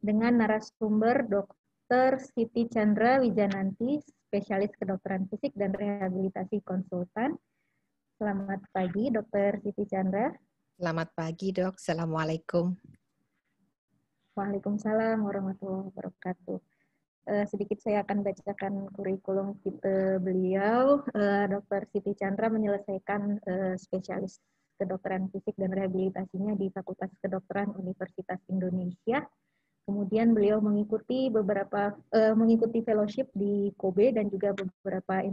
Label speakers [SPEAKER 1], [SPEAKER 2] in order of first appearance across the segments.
[SPEAKER 1] dengan narasumber Dr. Siti Chandra Wijananti, spesialis kedokteran fisik dan rehabilitasi konsultan. Selamat pagi, Dr. Siti Chandra.
[SPEAKER 2] Selamat pagi, Dok. Assalamualaikum.
[SPEAKER 1] Waalaikumsalam warahmatullahi wabarakatuh. Sedikit saya akan bacakan kurikulum kita beliau. Dr. Siti Chandra menyelesaikan spesialis kedokteran fisik dan rehabilitasinya di Fakultas Kedokteran Universitas Indonesia. Kemudian beliau mengikuti fellowship di Kobe dan juga beberapa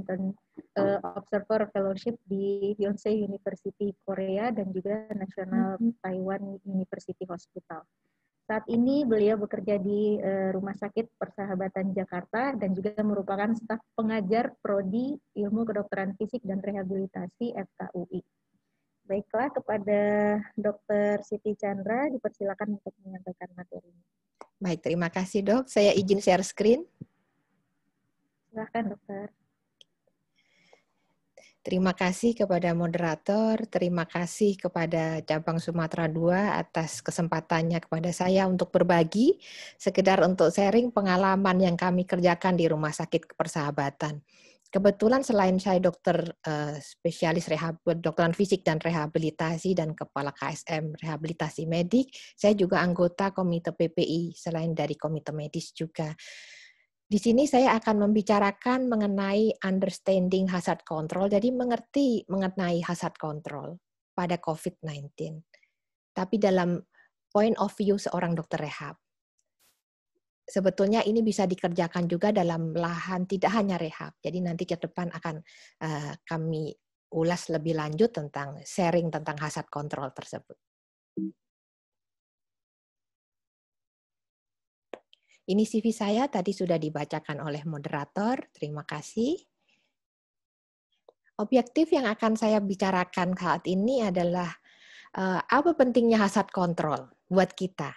[SPEAKER 1] observer fellowship di Yonsei University Korea dan juga National Taiwan University Hospital. Saat ini beliau bekerja di Rumah Sakit Persahabatan Jakarta dan juga merupakan staf pengajar Prodi Ilmu Kedokteran Fisik dan Rehabilitasi FKUI. Baiklah, kepada Dr. Siti Chandra dipersilakan untuk menyampaikan materinya.
[SPEAKER 2] Baik, terima kasih, Dok. Saya izin share screen.
[SPEAKER 1] Silakan, Dokter.
[SPEAKER 2] Terima kasih kepada moderator, terima kasih kepada Cabang Sumatera II atas kesempatannya kepada saya untuk berbagi, sekedar untuk sharing pengalaman yang kami kerjakan di Rumah Sakit Persahabatan. Kebetulan selain saya dokter spesialis kedokteran fisik dan rehabilitasi dan kepala KSM rehabilitasi medik, saya juga anggota komite PPI selain dari komite medis juga. Di sini saya akan membicarakan mengenai understanding hazard control, jadi mengerti mengenai hazard control pada COVID-19. Tapi dalam point of view seorang dokter rehab. Sebetulnya ini bisa dikerjakan juga dalam lahan tidak hanya rehab. Jadi nanti ke depan akan kami ulas lebih lanjut tentang sharing tentang hazard control tersebut. Ini CV saya tadi sudah dibacakan oleh moderator. Terima kasih. Objektif yang akan saya bicarakan saat ini adalah apa pentingnya hazard control buat kita.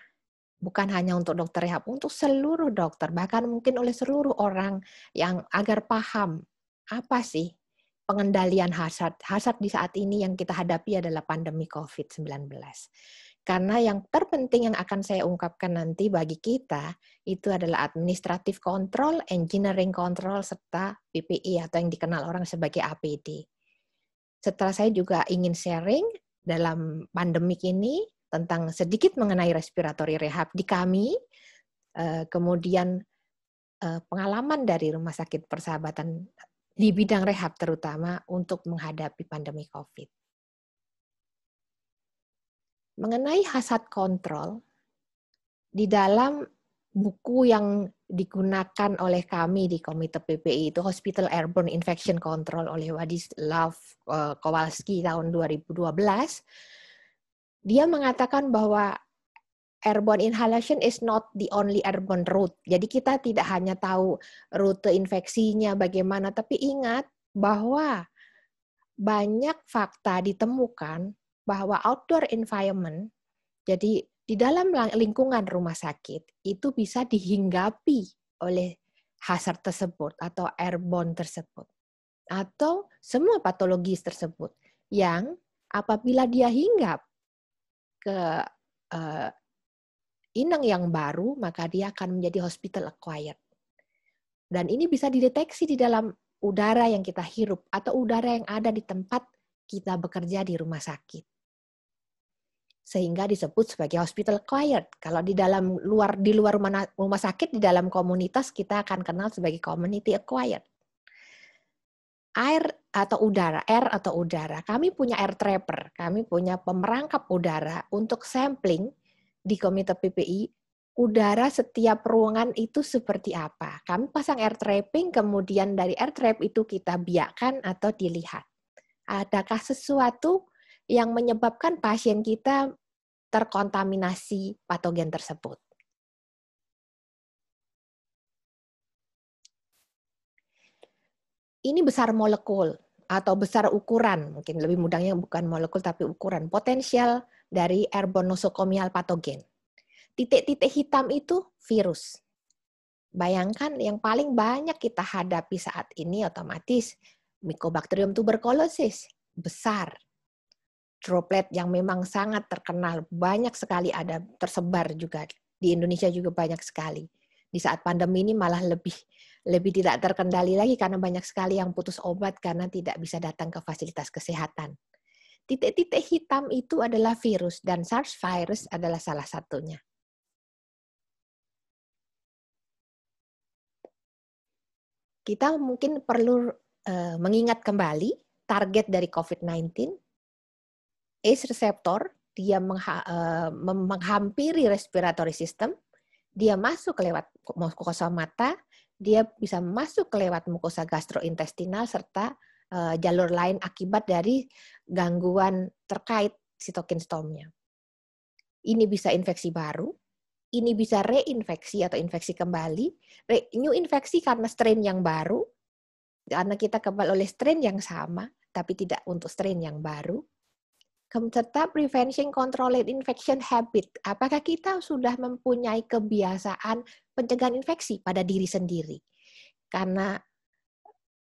[SPEAKER 2] Bukan hanya untuk dokter rehab, untuk seluruh dokter, bahkan mungkin oleh seluruh orang yang agar paham apa sih pengendalian hazard. Hazard di saat ini yang kita hadapi adalah pandemi COVID-19. Karena yang terpenting yang akan saya ungkapkan nanti bagi kita, itu adalah administrative control, engineering control, serta PPI atau yang dikenal orang sebagai APD. Setelah saya juga ingin sharing dalam pandemik ini, tentang sedikit mengenai respiratory rehab di kami, kemudian pengalaman dari Rumah Sakit Persahabatan di bidang rehab terutama untuk menghadapi pandemi COVID. Mengenai hazard control, di dalam buku yang digunakan oleh kami di Komite PPI itu Hospital Airborne Infection Control oleh Władysław Kowalski tahun 2012, dia mengatakan bahwa airborne inhalation is not the only airborne route. Jadi kita tidak hanya tahu rute infeksinya bagaimana, tapi ingat bahwa banyak fakta ditemukan bahwa outdoor environment, jadi di dalam lingkungan rumah sakit, itu bisa dihinggapi oleh hazard tersebut atau airborne tersebut. Atau semua patologis tersebut yang apabila dia hinggap ke inang yang baru, maka dia akan menjadi hospital acquired. Dan ini bisa dideteksi di dalam udara yang kita hirup atau udara yang ada di tempat kita bekerja di rumah sakit. Sehingga disebut sebagai hospital acquired. Kalau di luar rumah sakit, di dalam komunitas kita akan kenal sebagai community acquired. Air atau udara. Kami punya air trapper, kami punya pemerangkap udara untuk sampling di Komite PPI, udara setiap ruangan itu seperti apa. Kami pasang air trapping, kemudian dari air trap itu kita biakkan atau dilihat. Adakah sesuatu yang menyebabkan pasien kita terkontaminasi patogen tersebut? Ini besar molekul atau besar ukuran, mungkin lebih mudahnya bukan molekul tapi ukuran, potensial dari airborne nosocomial patogen. Titik-titik hitam itu virus. Bayangkan yang paling banyak kita hadapi saat ini otomatis Mycobacterium tuberculosis, besar. Droplet yang memang sangat terkenal, banyak sekali ada tersebar juga Di Indonesia juga banyak sekali. Di saat pandemi ini malah lebih tidak terkendali lagi karena banyak sekali yang putus obat karena tidak bisa datang ke fasilitas kesehatan. Titik-titik hitam itu adalah virus dan SARS virus adalah salah satunya. Kita mungkin perlu mengingat kembali target dari COVID-19, ACE receptor, dia menghampiri respiratory system, dia masuk lewat mukosa mata, dia bisa masuk lewat mukosa gastrointestinal serta jalur lain akibat dari gangguan terkait sitokin stormnya. Ini bisa infeksi baru, ini bisa reinfeksi atau infeksi kembali, new infeksi karena strain yang baru, karena kita kebal oleh strain yang sama, tapi tidak untuk strain yang baru. Serta prevention controlled infection habit. Apakah kita sudah mempunyai kebiasaan pencegahan infeksi pada diri sendiri? Karena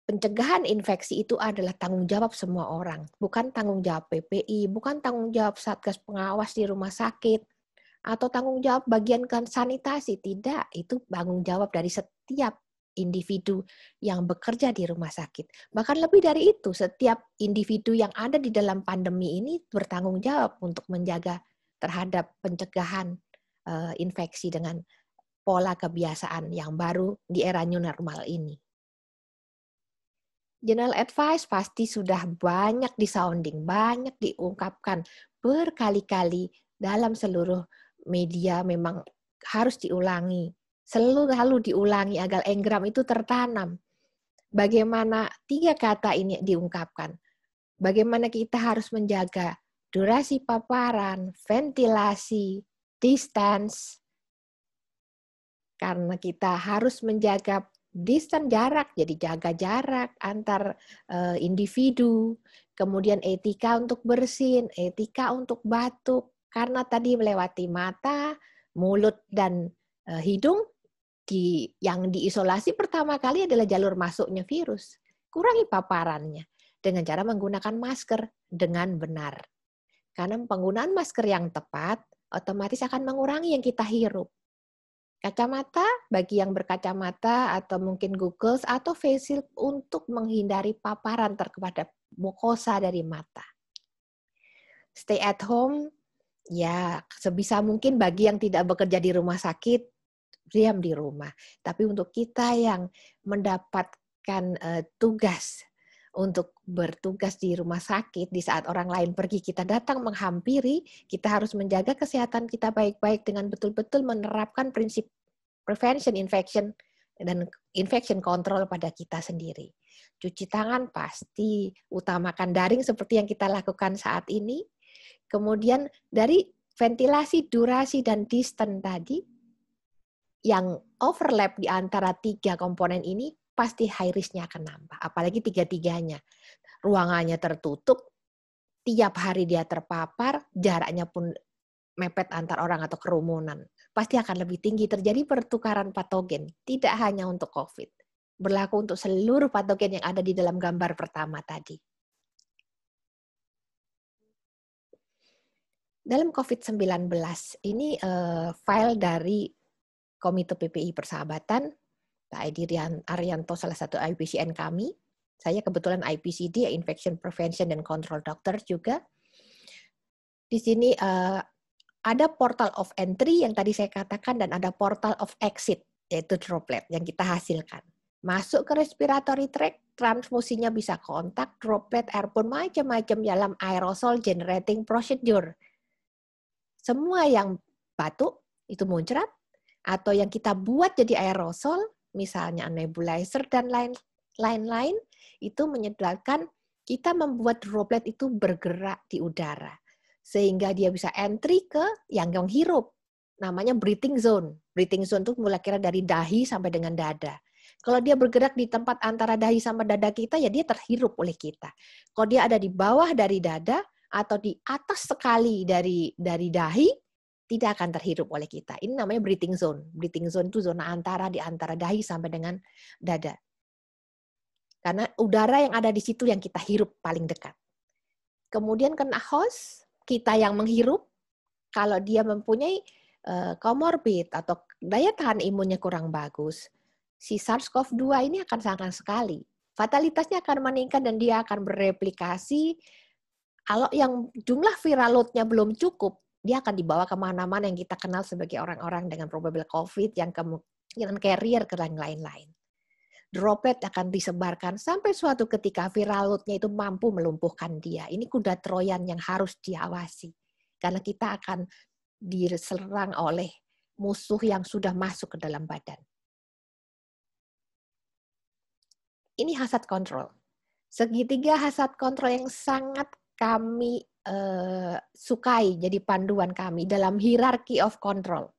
[SPEAKER 2] pencegahan infeksi itu adalah tanggung jawab semua orang, bukan tanggung jawab PPI, bukan tanggung jawab Satgas Pengawas di rumah sakit, atau tanggung jawab bagian sanitasi. Tidak, itu tanggung jawab dari setiap individu yang bekerja di rumah sakit. Bahkan lebih dari itu, setiap individu yang ada di dalam pandemi ini bertanggung jawab untuk menjaga terhadap pencegahan infeksi dengan pola kebiasaan yang baru di era new normal ini. General advice pasti sudah banyak disounding, banyak diungkapkan berkali-kali dalam seluruh media, memang harus diulangi. Selalu diulangi agar engram itu tertanam. Bagaimana 3 kata ini diungkapkan? Bagaimana kita harus menjaga durasi paparan, ventilasi, distance, karena kita harus menjaga distance jarak, jadi jaga jarak antar individu, kemudian etika untuk bersin, etika untuk batuk, karena tadi melewati mata, mulut, dan hidung, yang diisolasi pertama kali adalah jalur masuknya virus. Kurangi paparannya dengan cara menggunakan masker dengan benar. Karena penggunaan masker yang tepat otomatis akan mengurangi yang kita hirup. Kacamata, bagi yang berkacamata atau mungkin goggles atau face shield untuk menghindari paparan kepada mukosa dari mata. Stay at home, ya sebisa mungkin bagi yang tidak bekerja di rumah sakit, diam di rumah. Tapi untuk kita yang mendapatkan tugas untuk bertugas di rumah sakit, di saat orang lain pergi, kita datang menghampiri, kita harus menjaga kesehatan kita baik-baik dengan betul-betul menerapkan prinsip prevention infection dan infection control pada kita sendiri. Cuci tangan pasti, utamakan daring seperti yang kita lakukan saat ini. Kemudian dari ventilasi, durasi, dan distance tadi, yang overlap di antara 3 komponen ini, pasti high risk-nya akan nambah. Apalagi 3-tiganya. Ruangannya tertutup, tiap hari dia terpapar, jaraknya pun mepet antar orang atau kerumunan. Pasti akan lebih tinggi terjadi pertukaran patogen. Tidak hanya untuk COVID. Berlaku untuk seluruh patogen yang ada di dalam gambar pertama tadi. Dalam COVID-19, ini file dari Komite PPI Persahabatan, Pak Edi Arianto, salah satu IPCN kami. Saya kebetulan IPCD, Infection Prevention and Control Doctor juga. Di sini ada portal of entry yang tadi saya katakan, dan ada portal of exit, yaitu droplet yang kita hasilkan. Masuk ke respiratory tract, transfusinya bisa kontak, droplet, airborne, macam-macam dalam aerosol generating procedure. Semua yang batuk itu muncrat, atau yang kita buat jadi aerosol, misalnya nebulizer dan lain-lain, itu menyebabkan kita membuat droplet itu bergerak di udara. Sehingga dia bisa entry ke yang hirup. Namanya breathing zone. Breathing zone itu mulai kira dari dahi sampai dengan dada. Kalau dia bergerak di tempat antara dahi sama dada kita, ya dia terhirup oleh kita. Kalau dia ada di bawah dari dada, atau di atas sekali dari dahi, tidak akan terhirup oleh kita. Ini namanya breathing zone. Breathing zone itu zona antara di antara dahi sampai dengan dada. Karena udara yang ada di situ yang kita hirup paling dekat. Kemudian kena host, kita yang menghirup, kalau dia mempunyai komorbid atau daya tahan imunnya kurang bagus, si SARS-CoV-2 ini akan sangat sekali. Fatalitasnya akan meningkat dan dia akan bereplikasi. Kalau yang jumlah viral load-nya belum cukup, dia akan dibawa kemana-mana yang kita kenal sebagai orang-orang dengan probable COVID yang kemungkinan carrier ke lain-lain. Droplet akan disebarkan sampai suatu ketika viral load-nya itu mampu melumpuhkan dia. Ini kuda Troyan yang harus diawasi. Karena kita akan diserang oleh musuh yang sudah masuk ke dalam badan. Ini hazard control. Segitiga hazard control yang sangat kami sukai jadi panduan kami dalam hierarchy of control.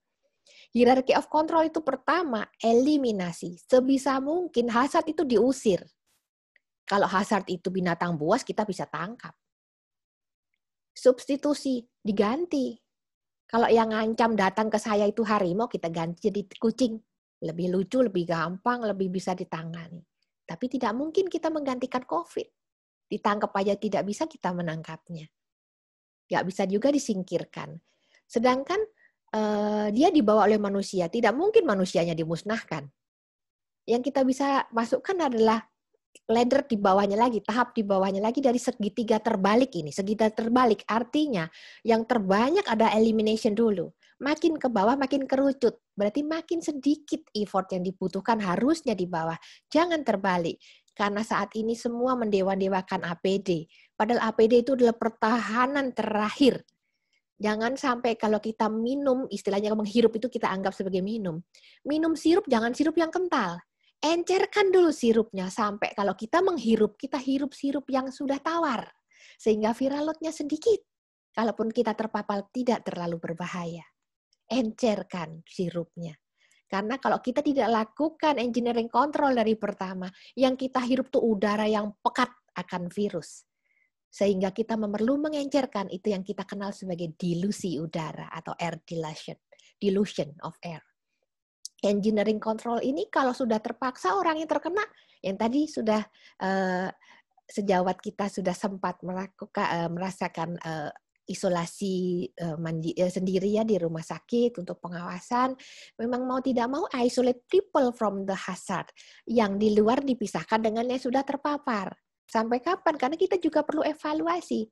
[SPEAKER 2] Hierarchy of control itu pertama, eliminasi. Sebisa mungkin hazard itu diusir. Kalau hazard itu binatang buas, kita bisa tangkap. Substitusi, diganti. Kalau yang ngancam datang ke saya itu harimau, kita ganti jadi kucing. Lebih lucu, lebih gampang, lebih bisa ditangani. Tapi tidak mungkin kita menggantikan COVID. Ditangkap aja tidak bisa, kita menangkapnya. Nggak bisa juga disingkirkan. Sedangkan dia dibawa oleh manusia, tidak mungkin manusianya dimusnahkan. Yang kita bisa masukkan adalah ladder di bawahnya lagi, tahap di bawahnya lagi dari segitiga terbalik ini. Segitiga terbalik artinya yang terbanyak ada elimination dulu. Makin ke bawah makin kerucut. Berarti makin sedikit effort yang dibutuhkan harusnya di bawah. Jangan terbalik. Karena saat ini semua mendewa-dewakan APD. Padahal APD itu adalah pertahanan terakhir. Jangan sampai kalau kita minum, istilahnya menghirup itu kita anggap sebagai minum. Minum sirup, jangan sirup yang kental. Encerkan dulu sirupnya sampai kalau kita menghirup, kita hirup sirup yang sudah tawar. Sehingga viral load-nya sedikit. Kalaupun kita terpapar tidak terlalu berbahaya. Encerkan sirupnya. Karena kalau kita tidak lakukan engineering control dari pertama, yang kita hirup tuh udara yang pekat akan virus. Sehingga kita perlu mengencerkan itu yang kita kenal sebagai dilusi udara atau air dilution of air. Engineering control ini kalau sudah terpaksa orang yang terkena, yang tadi sudah sejawat kita sudah sempat merasakan isolasi sendiri ya di rumah sakit untuk pengawasan, memang mau tidak mau isolate people from the hazard, yang di luar dipisahkan dengan yang sudah terpapar. Sampai kapan? Karena kita juga perlu evaluasi.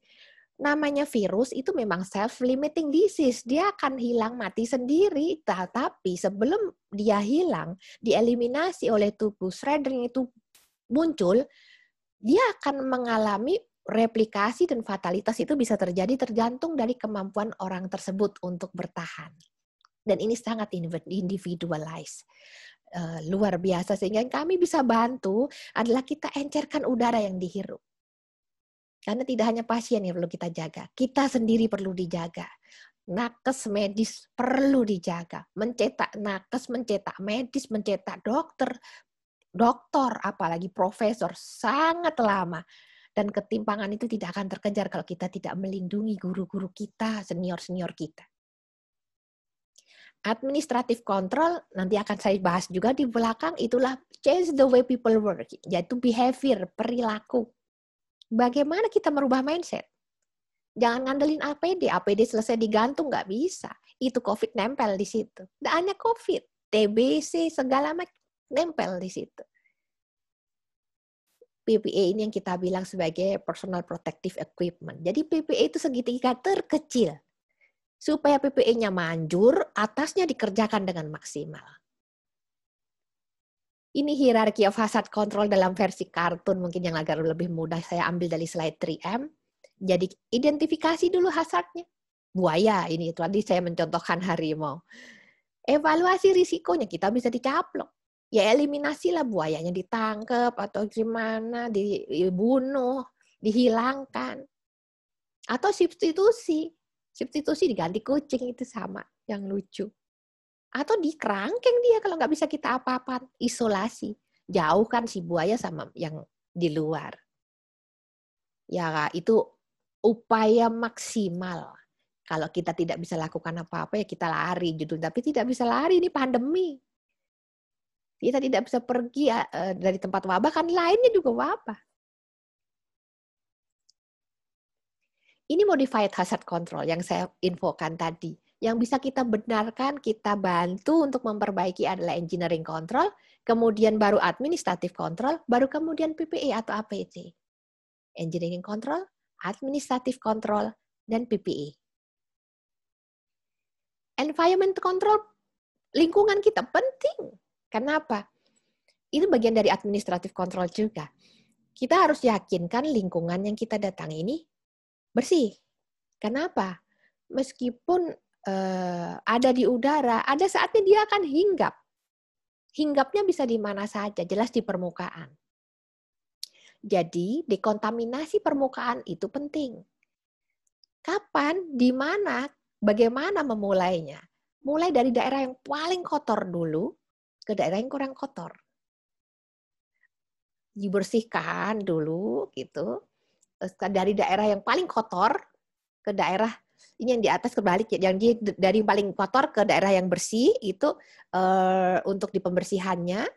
[SPEAKER 2] Namanya virus itu memang self-limiting disease. Dia akan hilang mati sendiri. Tetapi sebelum dia hilang, dieliminasi oleh tubuh, shredding itu muncul, dia akan mengalami replikasi dan fatalitas itu bisa terjadi tergantung dari kemampuan orang tersebut untuk bertahan. Dan ini sangat individualized. Luar biasa, sehingga yang kami bisa bantu adalah kita encerkan udara yang dihirup. Karena tidak hanya pasien yang perlu kita jaga, kita sendiri perlu dijaga. Nakes medis perlu dijaga, mencetak nakes, mencetak medis, mencetak dokter, apalagi profesor sangat lama. Dan ketimpangan itu tidak akan terkejar kalau kita tidak melindungi guru-guru kita, senior-senior kita. Administrative control, nanti akan saya bahas juga di belakang, itulah change the way people work, yaitu behavior, perilaku. Bagaimana kita merubah mindset? Jangan ngandelin APD selesai digantung, nggak bisa. Itu COVID nempel di situ. Nggak hanya COVID, TBC, segala macam nempel di situ. PPE ini yang kita bilang sebagai personal protective equipment. Jadi PPE itu segitiga terkecil. Supaya PPE-nya manjur, atasnya dikerjakan dengan maksimal. Ini hierarchy of hazard control dalam versi kartun, mungkin yang agak lebih mudah saya ambil dari slide 3M. Jadi identifikasi dulu hazardnya. Buaya, ini tadi saya mencontohkan harimau. Evaluasi risikonya, kita bisa dicaplok. Ya eliminasilah buayanya, ditangkap atau gimana, dibunuh, dihilangkan. Atau substitusi diganti kucing, itu sama, yang lucu. Atau dikerangkeng dia kalau nggak bisa kita apa-apa, isolasi, jauhkan si buaya sama yang di luar. Ya itu upaya maksimal. Kalau kita tidak bisa lakukan apa-apa ya kita lari, tapi tidak bisa lari, ini pandemi. Kita tidak bisa pergi dari tempat wabah, kan lainnya juga wabah. Ini modified hazard control yang saya infokan tadi. Yang bisa kita benarkan, kita bantu untuk memperbaiki adalah engineering control, kemudian baru administrative control, baru kemudian PPE atau APC. Engineering control, administrative control, dan PPE. Environment control, lingkungan kita penting. Kenapa? Itu bagian dari administrative control juga. Kita harus yakinkan lingkungan yang kita datangi ini bersih. Kenapa? Meskipun ada di udara, ada saatnya dia akan hinggap. Hinggapnya bisa di mana saja, jelas di permukaan. Jadi, dekontaminasi permukaan itu penting. Kapan, di mana, bagaimana memulainya? Mulai dari daerah yang paling kotor dulu ke daerah yang kurang kotor. Dibersihkan dulu gitu. Dari daerah yang paling kotor ke daerah ini yang di atas kebalik ya, yang dari paling kotor ke daerah yang bersih itu untuk di pembersihannya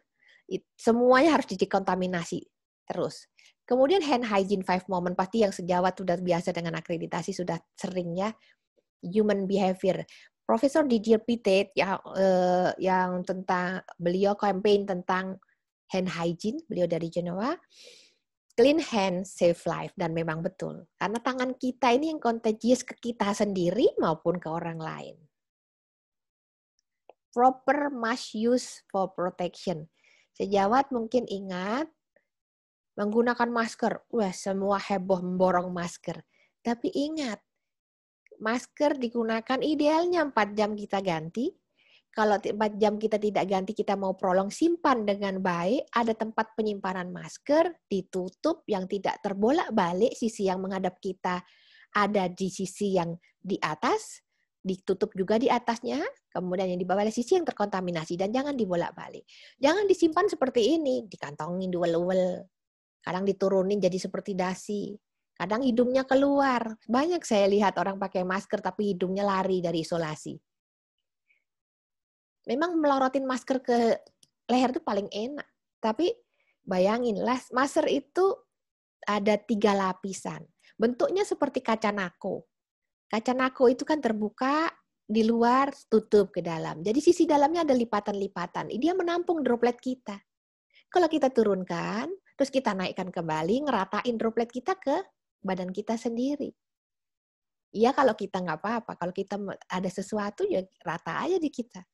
[SPEAKER 2] semuanya harus dikontaminasi terus. Kemudian hand hygiene 5 moment, pasti yang sejawat sudah biasa dengan akreditasi sudah sering ya. Human behavior. Profesor Didier Pittet yang tentang beliau campaign tentang hand hygiene, beliau dari Genoa. Clean hand, save life. Dan memang betul. Karena tangan kita ini yang contagious ke kita sendiri maupun ke orang lain. Proper mask use for protection. Sejawat mungkin ingat, menggunakan masker. Wah, semua heboh memborong masker. Tapi ingat, masker digunakan idealnya 4 jam kita ganti. Kalau 4 jam kita tidak ganti, kita mau prolong, simpan dengan baik. Ada tempat penyimpanan masker, ditutup, yang tidak terbolak-balik, sisi yang menghadap kita ada di sisi yang di atas, ditutup juga di atasnya, kemudian yang di bawah ada sisi yang terkontaminasi, dan jangan dibolak-balik. Jangan disimpan seperti ini, dikantongin, duel-duel. Kadang diturunin jadi seperti dasi. Kadang hidungnya keluar. Banyak saya lihat orang pakai masker tapi hidungnya lari dari isolasi. Memang melorotin masker ke leher itu paling enak. Tapi bayangin, masker itu ada 3 lapisan. Bentuknya seperti kaca nako. Kaca nako itu kan terbuka, di luar tutup ke dalam. Jadi sisi dalamnya ada lipatan-lipatan. Dia menampung droplet kita. Kalau kita turunkan, terus kita naikkan kembali, ngeratain droplet kita ke badan kita sendiri. Iya kalau kita nggak apa-apa. Kalau kita ada sesuatu, ya rata aja di kita.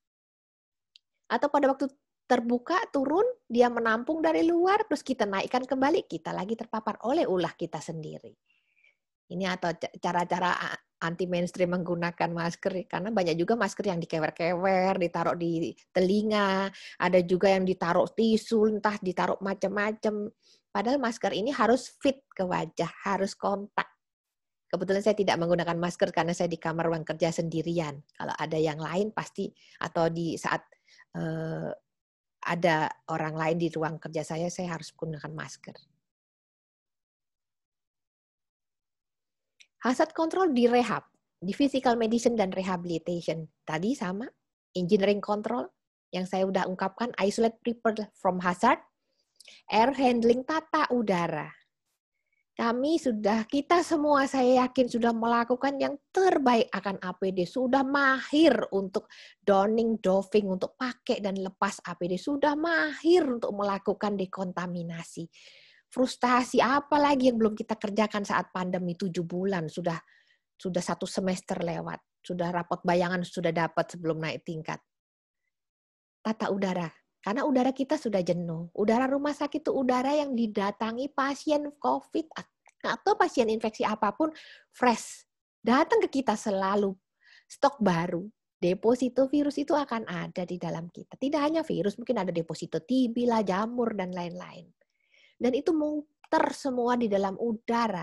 [SPEAKER 2] Atau pada waktu terbuka, turun, dia menampung dari luar, terus kita naikkan kembali, kita lagi terpapar oleh ulah kita sendiri. Ini atau cara-cara anti mainstream menggunakan masker, karena banyak juga masker yang dikewer-kewer, ditaruh di telinga, ada juga yang ditaruh tisu, entah ditaruh macam-macam. Padahal masker ini harus fit ke wajah, harus kontak. Kebetulan saya tidak menggunakan masker karena saya di kamar ruang kerja sendirian. Kalau ada yang lain pasti, atau di saat ada orang lain di ruang kerja saya harus menggunakan masker. Hazard control di rehab, di physical medicine dan rehabilitation. Tadi sama, engineering control yang saya udah ungkapkan, isolate people from hazard, air handling, tata udara. Kita semua saya yakin sudah melakukan yang terbaik akan APD, sudah mahir untuk donning, doffing, untuk pakai dan lepas APD, sudah mahir untuk melakukan dekontaminasi. Frustasi apa lagi yang belum kita kerjakan saat pandemi 7 bulan, sudah 1 semester lewat, sudah rapot bayangan sudah dapat sebelum naik tingkat. Tata udara, karena udara kita sudah jenuh. Udara rumah sakit itu udara yang didatangi pasien COVID atau pasien infeksi apapun fresh. Datang ke kita selalu stok baru. Deposito virus itu akan ada di dalam kita. Tidak hanya virus, mungkin ada deposito TB lah, jamur, dan lain-lain. Dan itu muter semua di dalam udara.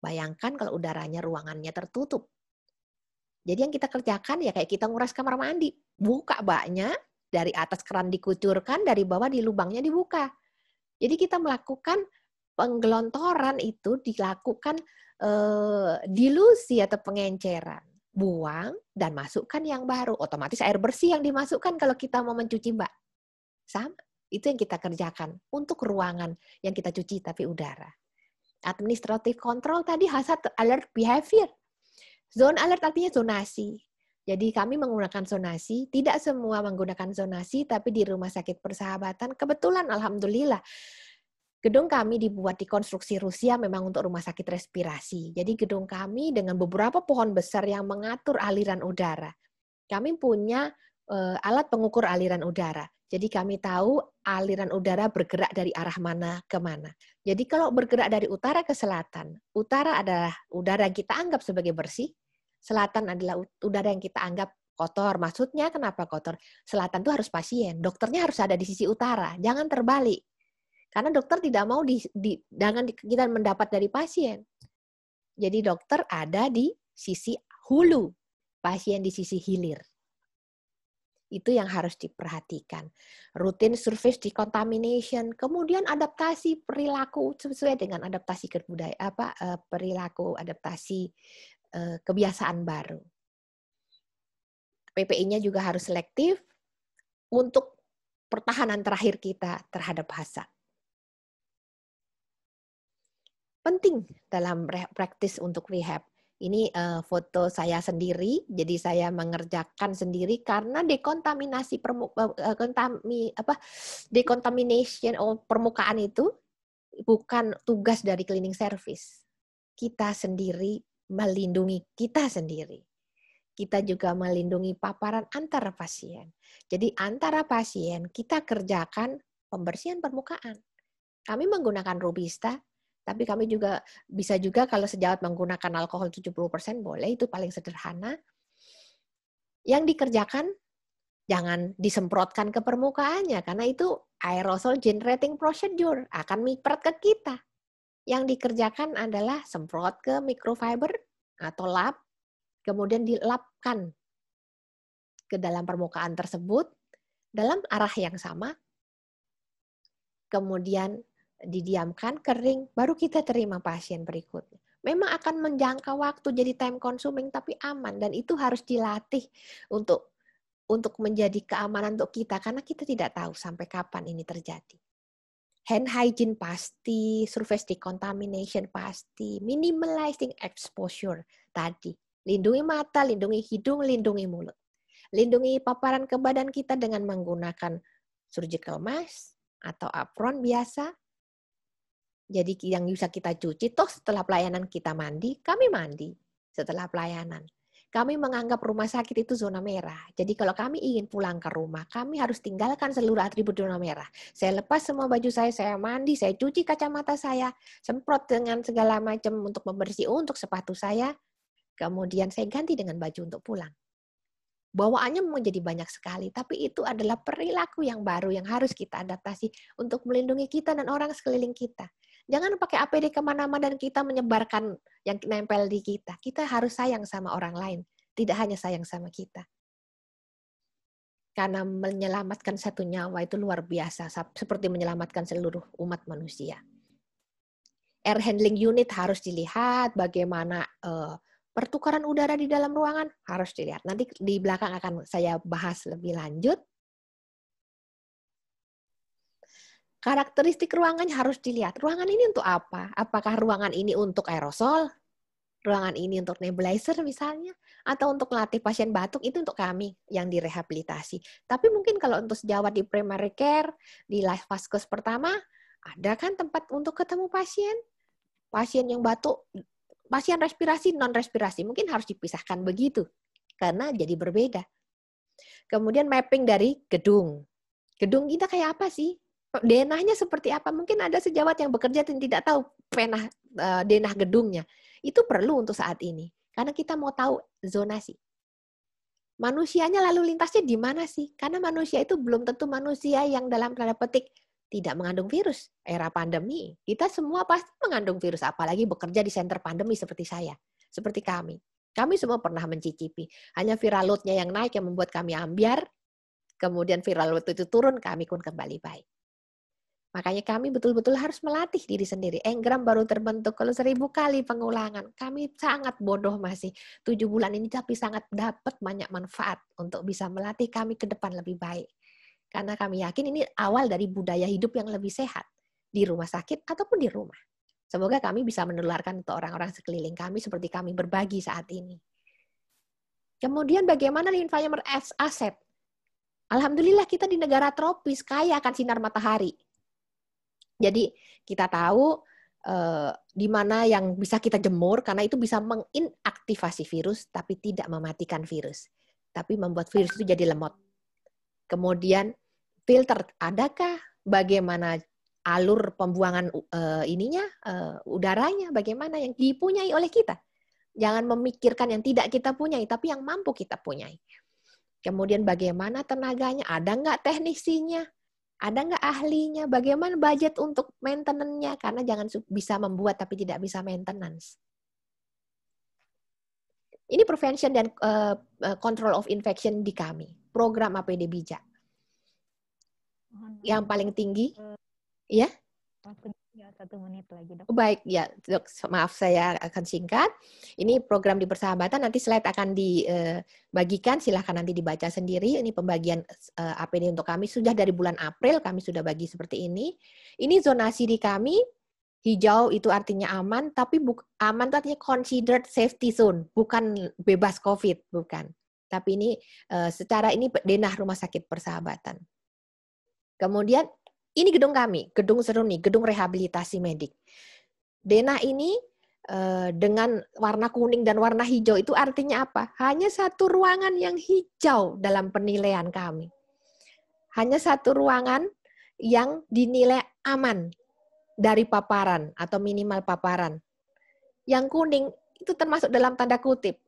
[SPEAKER 2] Bayangkan kalau udaranya, ruangannya tertutup. Jadi yang kita kerjakan ya kayak kita nguras kamar mandi. Buka baknya, dari atas keran dikucurkan, dari bawah di lubangnya dibuka. Jadi kita melakukan penggelontoran itu, dilakukan dilusi atau pengenceran. Buang dan masukkan yang baru. Otomatis air bersih yang dimasukkan kalau kita mau mencuci bak. Sama. Itu yang kita kerjakan untuk ruangan yang kita cuci tapi udara. Administrative control tadi hazard alert behavior. Zone alert artinya zonasi. Jadi kami menggunakan zonasi, tidak semua menggunakan zonasi, tapi di Rumah Sakit Persahabatan, kebetulan alhamdulillah, gedung kami dibuat di konstruksi Rusia memang untuk rumah sakit respirasi. Jadi gedung kami dengan beberapa pohon besar yang mengatur aliran udara. Kami punya alat pengukur aliran udara. Jadi kami tahu aliran udara bergerak dari arah mana ke mana. Jadi kalau bergerak dari utara ke selatan, utara adalah udara yang kita anggap sebagai bersih, selatan adalah udara yang kita anggap kotor. Maksudnya kenapa kotor? Selatan itu harus pasien, dokternya harus ada di sisi utara, jangan terbalik. Karena dokter tidak mau jangan kita mendapat dari pasien. Jadi dokter ada di sisi hulu, pasien di sisi hilir. Itu yang harus diperhatikan. Rutin surface decontamination, kemudian adaptasi perilaku sesuai dengan adaptasi perilaku adaptasi kebiasaan baru. PPI-nya juga harus selektif untuk pertahanan terakhir kita terhadap hazard. Penting dalam praktis untuk rehab. Ini foto saya sendiri, jadi saya mengerjakan sendiri karena dekontaminasi decontamination permukaan itu bukan tugas dari cleaning service. Kita sendiri melindungi kita sendiri. Kita juga melindungi paparan antara pasien. Jadi antara pasien kita kerjakan pembersihan permukaan. Kami menggunakan Rubista, tapi kami juga bisa juga kalau sejawat menggunakan alkohol 70% boleh, itu paling sederhana. Yang dikerjakan jangan disemprotkan ke permukaannya, karena itu aerosol generating procedure, akan mipret ke kita. Yang dikerjakan adalah semprot ke microfiber atau lap, kemudian dilapkan ke dalam permukaan tersebut, dalam arah yang sama, kemudian didiamkan, kering, baru kita terima pasien berikutnya. Memang akan menjangka waktu, jadi time consuming, tapi aman. Dan itu harus dilatih untuk menjadi keamanan untuk kita, karena kita tidak tahu sampai kapan ini terjadi. Hand hygiene pasti, surface decontamination pasti, minimizing exposure tadi. Lindungi mata, lindungi hidung, lindungi mulut. Lindungi paparan ke badan kita dengan menggunakan surgical mask atau apron biasa. Jadi yang bisa kita cuci, toh setelah pelayanan kita mandi, kami mandi setelah pelayanan. Kami menganggap rumah sakit itu zona merah. Jadi kalau kami ingin pulang ke rumah, kami harus tinggalkan seluruh atribut zona merah. Saya lepas semua baju saya mandi, saya cuci kacamata saya, semprot dengan segala macam untuk membersih untuk sepatu saya, kemudian saya ganti dengan baju untuk pulang. Bawaannya menjadi banyak sekali, tapi itu adalah perilaku yang baru yang harus kita adaptasi untuk melindungi kita dan orang sekeliling kita. Jangan pakai APD kemana-mana dan kita menyebarkan yang nempel di kita. Kita harus sayang sama orang lain, tidak hanya sayang sama kita. Karena menyelamatkan satu nyawa itu luar biasa, seperti menyelamatkan seluruh umat manusia. Air handling unit harus dilihat bagaimana pertukaran udara di dalam ruangan harus dilihat. Nanti di belakang akan saya bahas lebih lanjut. Karakteristik ruangan harus dilihat. Ruangan ini untuk apa? Apakah ruangan ini untuk aerosol? Ruangan ini untuk nebulizer misalnya? Atau untuk melatih pasien batuk, itu untuk kami yang direhabilitasi. Tapi mungkin kalau untuk sejawat di primary care, di life vaskes pertama, ada kan tempat untuk ketemu pasien? Pasien yang batuk, pasien respirasi, non-respirasi, mungkin harus dipisahkan begitu. Karena jadi berbeda. Kemudian mapping dari gedung. Gedung kita kayak apa sih? Denahnya seperti apa? Mungkin ada sejawat yang bekerja dan tidak tahu denah gedungnya. Itu perlu untuk saat ini. Karena kita mau tahu zonasi. Manusianya lalu lintasnya di mana sih? Karena manusia itu belum tentu manusia yang dalam tanda petik tidak mengandung virus. Era pandemi, kita semua pasti mengandung virus. Apalagi bekerja di center pandemi seperti saya. Seperti kami. Kami semua pernah mencicipi. Hanya viral load-nya yang naik yang membuat kami ambyar. Kemudian viral load itu turun, kami pun kembali baik. Makanya kami betul-betul harus melatih diri sendiri. Engram baru terbentuk, kalau 1000 kali pengulangan. Kami sangat bodoh masih 7 bulan ini, tapi sangat dapat banyak manfaat untuk bisa melatih kami ke depan lebih baik. Karena kami yakin ini awal dari budaya hidup yang lebih sehat di rumah sakit ataupun di rumah. Semoga kami bisa menularkan untuk orang-orang sekeliling kami seperti kami berbagi saat ini. Kemudian bagaimana environment as asset? Alhamdulillah kita di negara tropis kaya akan sinar matahari. Jadi kita tahu di mana yang bisa kita jemur karena itu bisa menginaktivasi virus tapi tidak mematikan virus. Tapi membuat virus itu jadi lemot. Kemudian filter, adakah bagaimana alur pembuangan udaranya, bagaimana yang dipunyai oleh kita. Jangan memikirkan yang tidak kita punyai, tapi yang mampu kita punyai. Kemudian bagaimana tenaganya, ada nggak teknisinya, ada nggak ahlinya, bagaimana budget untuk maintenance-nya, karena jangan bisa membuat tapi tidak bisa maintenance. Ini prevention dan control of infection di kami, program APD bijak. Yang paling tinggi, ya?
[SPEAKER 1] Ya, 1 menit lagi, Dok.
[SPEAKER 2] Baik, ya, Dok, maaf saya akan singkat. Ini program di persahabatan, nanti slide akan dibagikan, silahkan nanti dibaca sendiri. Ini pembagian APD untuk kami, sudah dari bulan April kami sudah bagi seperti ini. Ini zonasi di kami, hijau itu artinya aman, tapi aman itu artinya considered safety zone, bukan bebas COVID, bukan. Tapi ini secara ini denah Rumah Sakit Persahabatan. Kemudian ini gedung kami, gedung Seruni, gedung rehabilitasi medik. Denah ini dengan warna kuning dan warna hijau itu artinya apa? Hanya satu ruangan yang hijau dalam penilaian kami. Hanya satu ruangan yang dinilai aman dari paparan atau minimal paparan. Yang kuning itu termasuk dalam tanda kutip.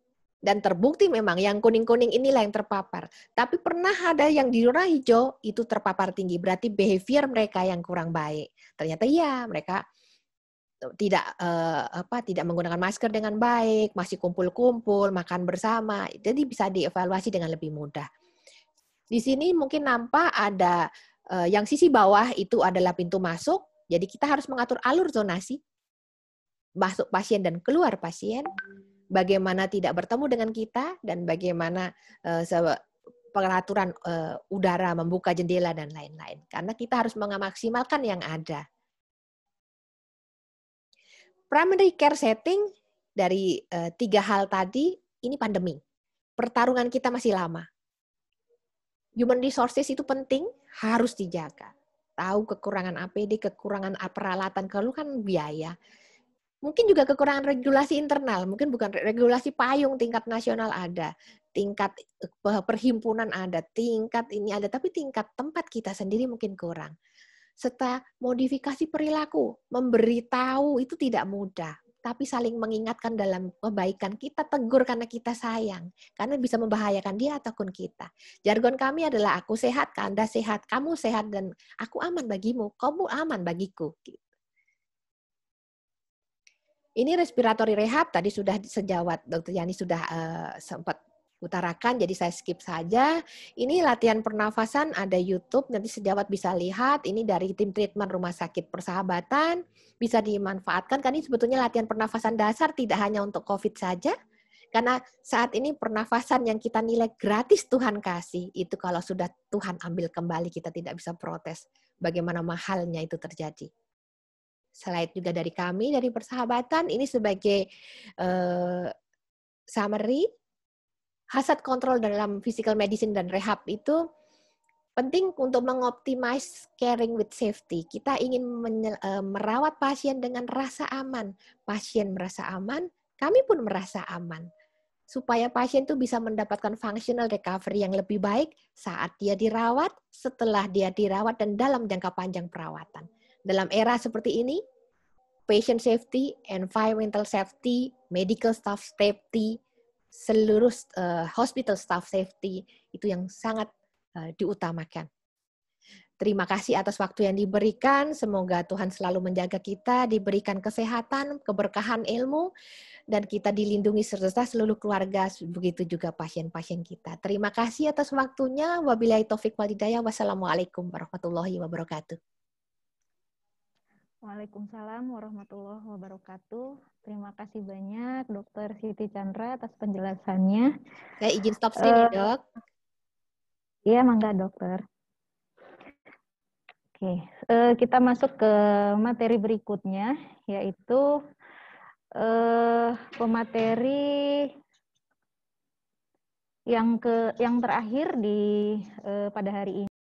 [SPEAKER 2] Dan terbukti memang yang kuning-kuning inilah yang terpapar. Tapi pernah ada yang di zona hijau itu terpapar tinggi. Berarti behavior mereka yang kurang baik. Ternyata iya, mereka tidak menggunakan masker dengan baik, masih kumpul-kumpul, makan bersama. Jadi bisa dievaluasi dengan lebih mudah. Di sini mungkin nampak ada yang sisi bawah itu adalah pintu masuk. Jadi kita harus mengatur alur zonasi. Masuk pasien dan keluar pasien. Bagaimana tidak bertemu dengan kita, dan bagaimana pengaturan udara, membuka jendela, dan lain-lain. Karena kita harus memaksimalkan yang ada. Primary care setting dari 3 hal tadi, ini pandemi. Pertarungan kita masih lama. Human resources itu penting, harus dijaga. Tahu kekurangan APD, kekurangan peralatan, kalau kan biaya. Mungkin juga kekurangan regulasi internal, mungkin bukan regulasi payung tingkat nasional ada, tingkat perhimpunan ada, tingkat ini ada, tapi tingkat tempat kita sendiri mungkin kurang. Serta modifikasi perilaku, memberitahu itu tidak mudah, tapi saling mengingatkan dalam kebaikan, kita tegur karena kita sayang, karena bisa membahayakan dia ataupun kita. Jargon kami adalah aku sehat, Anda sehat, kamu sehat, dan aku aman bagimu, kamu aman bagiku. Ini respiratory rehab, tadi sudah sejawat Dr. Yani sudah sempat utarakan, jadi saya skip saja. Ini latihan pernafasan, ada YouTube, nanti sejawat bisa lihat. Ini dari tim treatment Rumah Sakit Persahabatan, bisa dimanfaatkan. Karena ini sebetulnya latihan pernafasan dasar, tidak hanya untuk COVID saja. Karena saat ini pernafasan yang kita nilai gratis Tuhan kasih, itu kalau sudah Tuhan ambil kembali, kita tidak bisa protes. Bagaimana mahalnya itu terjadi. Slide juga dari kami, dari Persahabatan. Ini sebagai summary. Hazard control dalam physical medicine dan rehab itu penting untuk mengoptimize caring with safety. Kita ingin merawat pasien dengan rasa aman. Pasien merasa aman, kami pun merasa aman. Supaya pasien itu bisa mendapatkan functional recovery yang lebih baik saat dia dirawat, setelah dia dirawat, dan dalam jangka panjang perawatan. Dalam era seperti ini, patient safety, environmental safety, medical staff safety, seluruh hospital staff safety, itu yang sangat diutamakan. Terima kasih atas waktu yang diberikan. Semoga Tuhan selalu menjaga kita, diberikan kesehatan, keberkahan ilmu, dan kita dilindungi serta seluruh keluarga, begitu juga pasien-pasien kita. Terima kasih atas waktunya. Wabillahi taufik wal hidayah. Wassalamualaikum warahmatullahi wabarakatuh.
[SPEAKER 1] Waalaikumsalam warahmatullahi wabarakatuh. Terima kasih banyak Dr. Siti Chandra atas penjelasannya.
[SPEAKER 2] Saya izin stop stream ya, Dok.
[SPEAKER 1] Iya, mangga Dokter. Oke, kita masuk ke materi berikutnya, yaitu pemateri yang terakhir pada hari ini